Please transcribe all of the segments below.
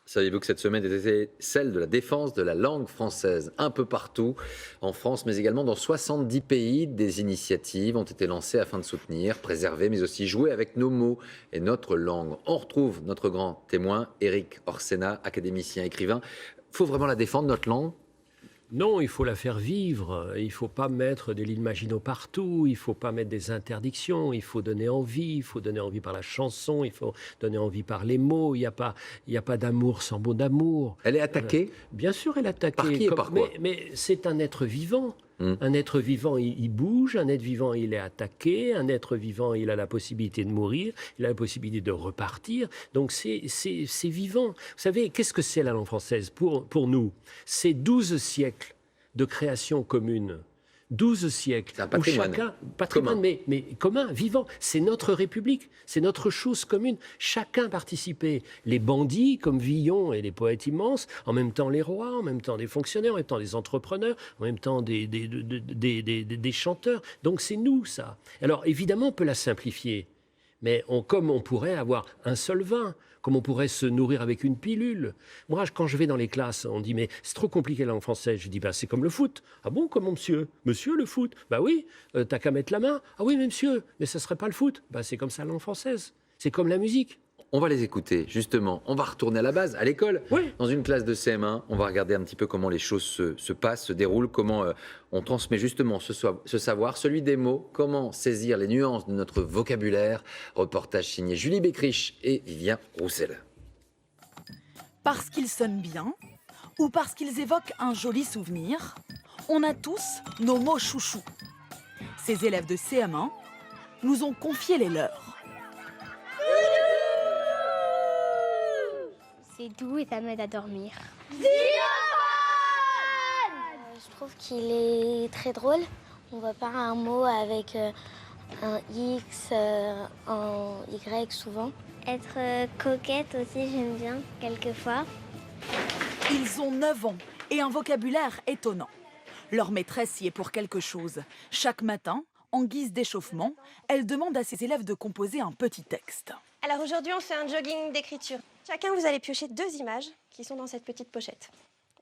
Saviez-vous que cette semaine était celle de la défense de la langue française un peu partout en France, mais également dans 70 pays? Des initiatives ont été lancées afin de soutenir, préserver, mais aussi jouer avec nos mots et notre langue. On retrouve notre grand témoin, Éric Orsena, académicien, écrivain. Faut vraiment la défendre, notre langue? Non, il faut la faire vivre. Il ne faut pas mettre de l'imaginaux partout. Il ne faut pas mettre des interdictions. Il faut donner envie. Il faut donner envie par la chanson. Il faut donner envie par les mots. Il y a pas d'amour sans mot d'amour. Elle est attaquée? Bien sûr, elle est attaquée. Par qui et par quoi? Mais c'est un être vivant. Hmm. Un être vivant, il bouge. Un être vivant, il est attaqué. Un être vivant, il a la possibilité de mourir. Il a la possibilité de repartir. Donc c'est vivant. Vous savez, qu'est-ce que c'est la langue française pour nous? C'est 12 siècles de création commune. 12 siècles. C'est un patrimoine. Où chacun, patrimoine, commun. mais commun, vivant. C'est notre République, c'est notre chose commune. Chacun participait. Les bandits, comme Villon et les poètes immenses, en même temps les rois, en même temps des fonctionnaires, en même temps des entrepreneurs, en même temps des chanteurs. Donc c'est nous, ça. Alors évidemment, on peut la simplifier. Mais comme on pourrait avoir un seul vin, comme on pourrait se nourrir avec une pilule. Moi, quand je vais dans les classes, on dit « mais c'est trop compliqué la langue française ». Je dis bah, « c'est comme le foot ». « Ah bon, comment monsieur ?»« Monsieur, le foot ?»« Bah oui, t'as qu'à mettre la main. »« Ah oui, mais monsieur, mais ça serait pas le foot ?» Bah c'est comme ça la langue française. C'est comme la musique. On va les écouter, justement. On va retourner à la base, à l'école. Oui. Dans une classe de CM1, on va regarder un petit peu comment les choses se passent, se déroulent, comment on transmet justement ce savoir, celui des mots, comment saisir les nuances de notre vocabulaire. Reportage signé Julie Bécriche et Vivien Roussel. Parce qu'ils sonnent bien ou parce qu'ils évoquent un joli souvenir, on a tous nos mots chouchous. Ces élèves de CM1 nous ont confié les leurs. C'est doux et ça m'aide à dormir. Je trouve qu'il est très drôle. On voit pas un mot avec un X, un Y souvent. Être coquette aussi, j'aime bien, quelquefois. Ils ont 9 ans et un vocabulaire étonnant. Leur maîtresse y est pour quelque chose. Chaque matin, en guise d'échauffement, elle demande à ses élèves de composer un petit texte. Alors aujourd'hui, on fait un jogging d'écriture. Chacun, vous allez piocher 2 images qui sont dans cette petite pochette.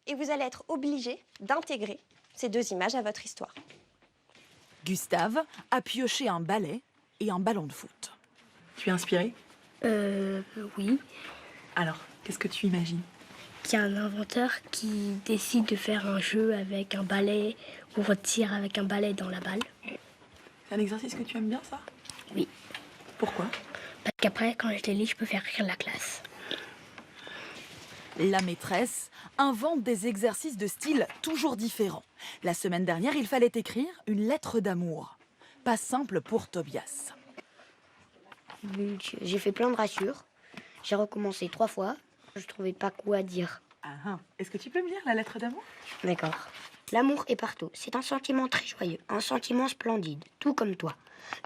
Et vous allez être obligé d'intégrer ces 2 images à votre histoire. Gustave a pioché un balai et un ballon de foot. Tu es inspiré? Oui. Alors, qu'est-ce que tu imagines? Il y a un inventeur qui décide de faire un jeu avec un balai où on tire avec un balai dans la balle. C'est un exercice que tu aimes bien, ça? Oui. Pourquoi? Parce qu'après, quand je les lis, je peux faire rire la classe. La maîtresse invente des exercices de style toujours différents. La semaine dernière, il fallait écrire une lettre d'amour. Pas simple pour Tobias. J'ai fait plein de ratures. J'ai recommencé 3 fois. Je trouvais pas quoi dire. Est-ce que tu peux me lire la lettre d'amour? D'accord. L'amour est partout. C'est un sentiment très joyeux, un sentiment splendide, tout comme toi.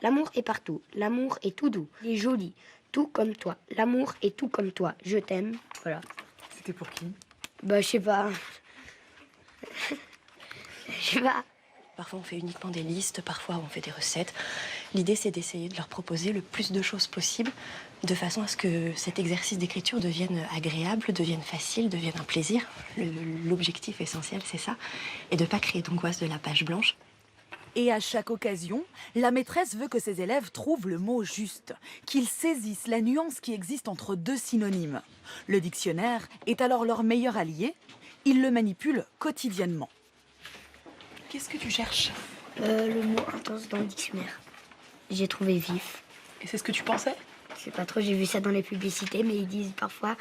L'amour est partout. L'amour est tout doux. Il est joli, tout comme toi. L'amour est tout comme toi. Je t'aime. Voilà. C'était pour qui? Bah, je sais pas. Je sais pas. Parfois, on fait uniquement des listes, parfois, on fait des recettes. L'idée, c'est d'essayer de leur proposer le plus de choses possible, de façon à ce que cet exercice d'écriture devienne agréable, devienne facile, devienne un plaisir. L'objectif essentiel, c'est ça. Et de ne pas créer d'angoisse de la page blanche. Et à chaque occasion, la maîtresse veut que ses élèves trouvent le mot juste, qu'ils saisissent la nuance qui existe entre 2 synonymes. Le dictionnaire est alors leur meilleur allié. Ils le manipulent quotidiennement. Qu'est-ce que tu cherches? Le mot intense dans le dictionnaire. J'ai trouvé vif. Et c'est ce que tu pensais? Je sais pas trop, j'ai vu ça dans les publicités, mais ils disent parfois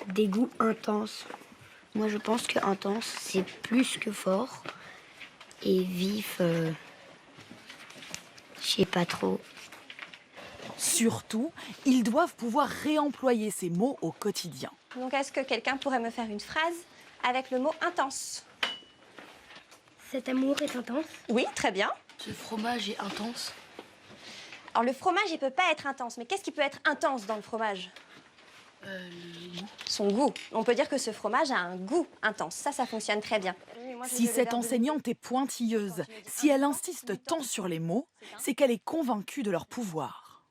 des goûts intenses. Moi, je pense que intense, c'est plus que fort. Et vif, je sais pas trop. Surtout, ils doivent pouvoir réemployer ces mots au quotidien. Donc, est-ce que quelqu'un pourrait me faire une phrase avec le mot intense? Cet amour est intense. Oui, très bien. Ce fromage est intense. Alors, le fromage, il peut pas être intense. Mais qu'est-ce qui peut être intense dans le fromage? Son goût. On peut dire que ce fromage a un goût intense. Ça fonctionne très bien. Si cette enseignante est pointilleuse, si elle insiste tant sur les mots, c'est qu'elle est convaincue de leur pouvoir.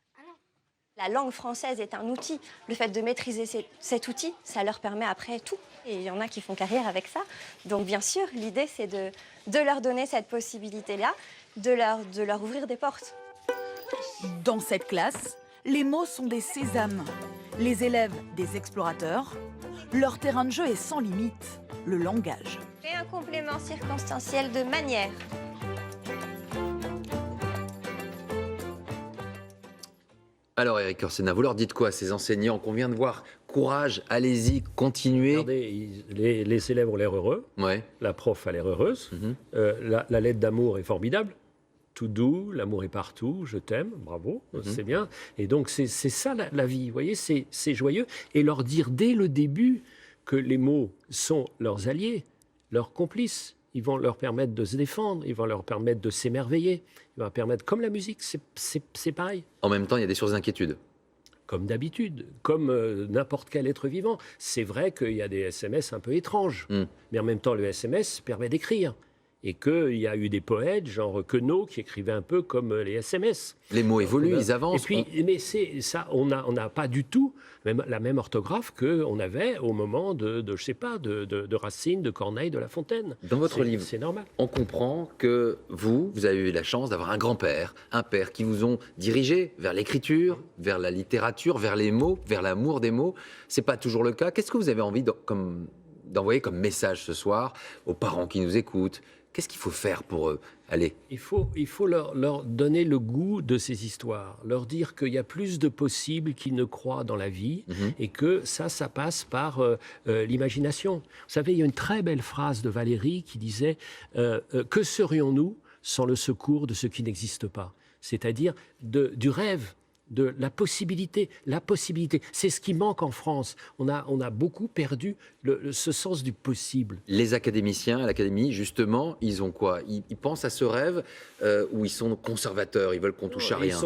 La langue française est un outil. Le fait de maîtriser cet outil, ça leur permet après tout. Et il y en a qui font carrière avec ça. Donc bien sûr, l'idée, c'est de leur donner cette possibilité-là, de leur ouvrir des portes. Dans cette classe, les mots sont des sésames, les élèves des explorateurs. Leur terrain de jeu est sans limite, le langage. Et un complément circonstanciel de manière. Alors, Éric Orsena, vous leur dites quoi à ces enseignants qu'on vient de voir? Courage, allez-y, continuez. Regardez, les élèves ont l'air heureux, Ouais. la prof a l'air heureuse, Mhm. la lettre d'amour est formidable. Tout doux, l'amour est partout, je t'aime, bravo, c'est bien. Et donc c'est ça la vie, vous voyez, c'est joyeux. Et leur dire dès le début que les mots sont leurs alliés, leurs complices. Ils vont leur permettre de se défendre, ils vont leur permettre de s'émerveiller, ils vont leur permettre, comme la musique, c'est pareil. En même temps, il y a des sources d'inquiétude. Comme d'habitude, comme n'importe quel être vivant. C'est vrai qu'il y a des SMS un peu étranges, mais en même temps, le SMS permet d'écrire. Et qu'il y a eu des poètes, genre Queneau, qui écrivaient un peu comme les SMS. Les mots évoluent, ils avancent. Et puis, mais c'est ça, on n'a pas du tout la même orthographe qu'on avait au moment je sais pas, de Racine, de Corneille, de La Fontaine. Dans votre livre, c'est normal. on comprend que vous avez eu la chance d'avoir un grand-père, un père qui vous ont dirigé vers l'écriture, vers la littérature, vers les mots, vers l'amour des mots. C'est pas toujours le cas. Qu'est-ce que vous avez envie d'envoyer comme message ce soir aux parents qui nous écoutent? Qu'est-ce qu'il faut faire pour aller? Il faut leur donner le goût de ces histoires, leur dire qu'il y a plus de possibles qu'ils ne croient dans la vie et que ça passe par l'imagination. Vous savez, il y a une très belle phrase de Valéry qui disait que serions-nous sans le secours de ce qui n'existe pas? C'est-à-dire du rêve. De la possibilité. C'est ce qui manque en France. On a beaucoup perdu ce sens du possible. Les académiciens à l'académie, justement, ils ont quoi? Ils pensent à ce rêve où ils sont conservateurs, ils veulent qu'on touche à rien.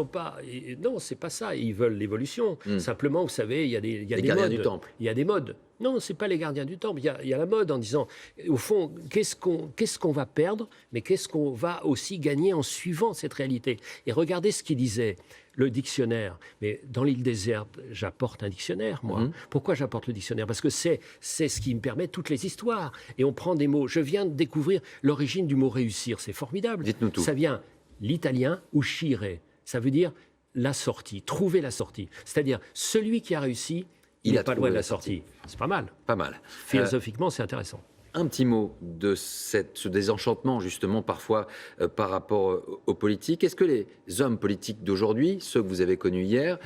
Non, c'est pas ça. Ils veulent l'évolution. Simplement, vous savez, il y a des gardiens modes. du temple. Il y a des modes. Non, c'est pas les gardiens du temple. Il y a la mode en disant, au fond, qu'est-ce qu'on va perdre, mais qu'est-ce qu'on va aussi gagner en suivant cette réalité. Et regardez ce qu'il disait. Le dictionnaire. Mais dans l'île déserte, j'apporte un dictionnaire, moi. Pourquoi j'apporte le dictionnaire? Parce que c'est ce qui me permet toutes les histoires. Et on prend des mots. Je viens de découvrir l'origine du mot réussir. C'est formidable. Dites-nous tout. Ça vient l'italien uscire. Ça veut dire la sortie, trouver la sortie. C'est-à-dire, celui qui a réussi, il n'est pas loin de la sortie. C'est pas mal. Pas mal. Philosophiquement, c'est intéressant. Un petit mot de ce désenchantement, justement, parfois, par rapport aux politiques. Est-ce que les hommes politiques d'aujourd'hui, ceux que vous avez connus hier,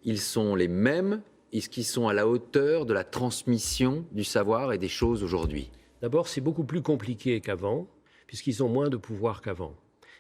ils sont les mêmes? Est-ce qu'ils sont à la hauteur de la transmission du savoir et des choses aujourd'hui? D'abord, c'est beaucoup plus compliqué qu'avant, puisqu'ils ont moins de pouvoir qu'avant.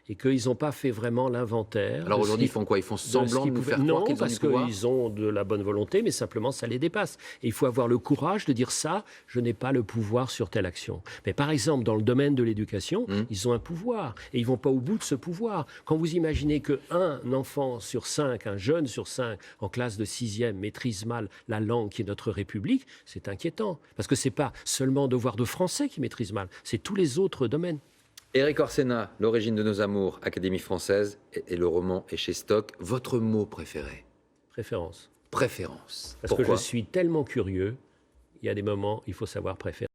Et qu'ils n'ont pas fait vraiment l'inventaire. Alors aujourd'hui, ils font quoi? Ils font semblant de nous faire croire qu'ils ont du pouvoir? Non, parce qu'ils ont de la bonne volonté, mais simplement ça les dépasse. Et il faut avoir le courage de dire ça, je n'ai pas le pouvoir sur telle action. Mais par exemple, dans le domaine de l'éducation, ils ont un pouvoir. Et ils ne vont pas au bout de ce pouvoir. Quand vous imaginez qu'un enfant sur 5, un jeune sur 5, en classe de 6e, maîtrise mal la langue qui est notre République, c'est inquiétant. Parce que ce n'est pas seulement devoir de français qui maîtrise mal, c'est tous les autres domaines. Éric Orsena, L'origine de nos amours, Académie française, et le roman est chez Stock. Votre mot préféré? Préférence. Préférence. Parce Pourquoi? que je suis tellement curieux, il y a des moments, il faut savoir préférer.